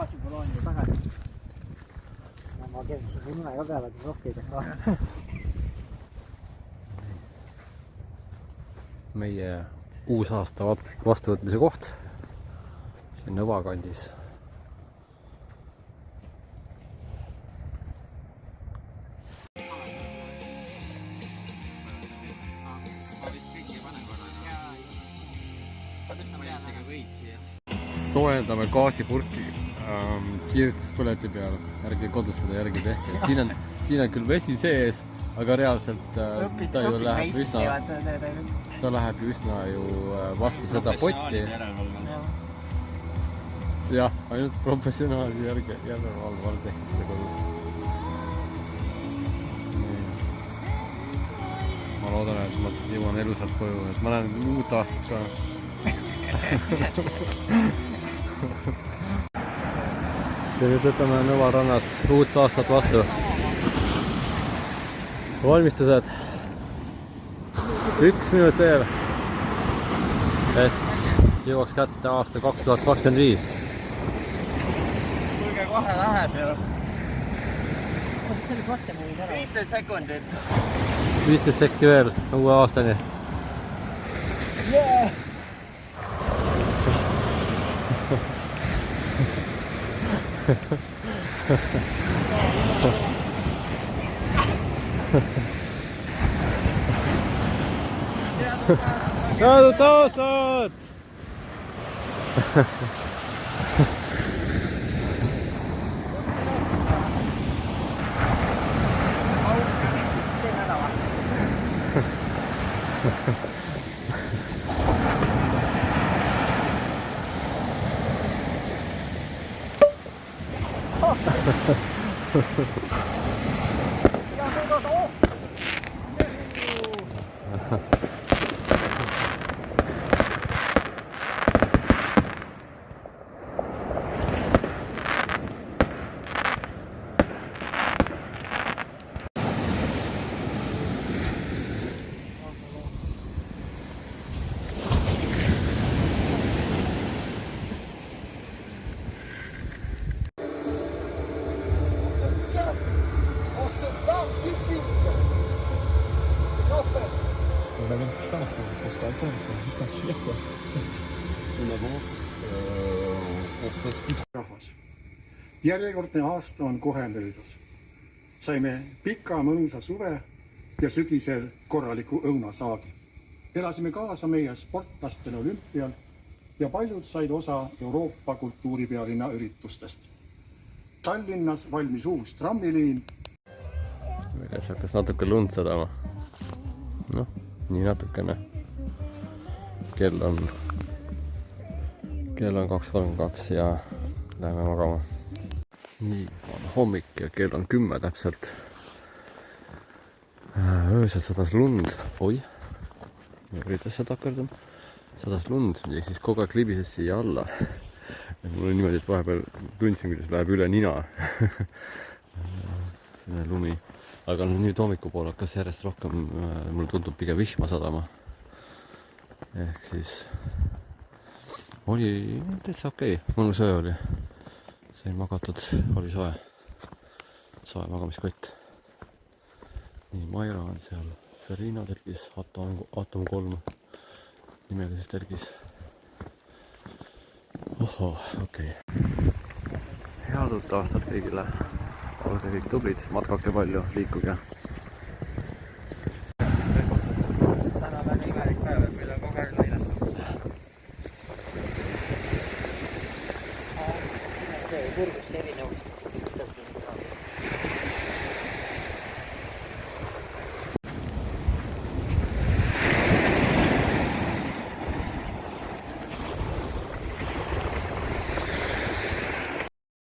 gaasipoloonile tagasi. Ja ma kertsin nime ka peale, et rohkeidega. Meie uusaasta vastuvõtmise koht siin Nõva kandis. Soojendame gaasipurki kiirtuspõleti peal, ärge kodus seda järgi tehke. Siin on küll vesi sees, aga reaalselt ta ju läheb üsna ju vastu seda potti. Jah, ainult professionaali järelevalval tehke seda kodus. Ma loodan, et ma jõuan elusalt koju, et ma näen uut aastat ka. Ja nüüd võtame Nõva rannas uut aastat vastu. Valmistused 1 minut veel, et jõuaks kätte aasta 2025. Kuulge, kohe läheb ju. 15 sekundit. 15 sekki veel uue aastani. Yeah! Head aastat! On a même plus faim, on pense pas à ça, on va juste en fuir quoi. On avance, on se passe plus trop. Rahvas. Järjekordne aasta on kohe möödas. Saime pika mõnusa suve ja sügisel korraliku õunasaagi. Elasime kaasa meie sportlasten olümpial ja paljud said osa Euroopa kultuuripealinna üritustest. Tallinnas valmis uus trammiliin. Väljas hakkas natuke lund sadama. Noh, nii natukene. Kell on 2:32 ja läheme magama. Nii, on hommik ja kell on 10 täpselt. Öösel sadas lund. Oi, üritas seda takerdum. Sadas lund ja siis kogu aeg libises siia alla. Mul on niimoodi, et vahepeal tundsin, kuidas läheb üle nina. Selline lumi. Aga nüüd hommikupool hakkas järjest rohkem, mul tundub pigem vihma sadama. Ehk siis oli täitsa okei. Mõnus öö oli. Sain magatud, oli soe. Soe magamiskott. Nii, Maira on seal. Ferina tergis, Atom 3 nimega siis tergis. Oho, okei. Head uut aastat kõigile. Olge kõik tublid, matkake palju, liikuge. Täna on imelik päev, et meil on kogu aeg näidatud. Kurgust erinevust.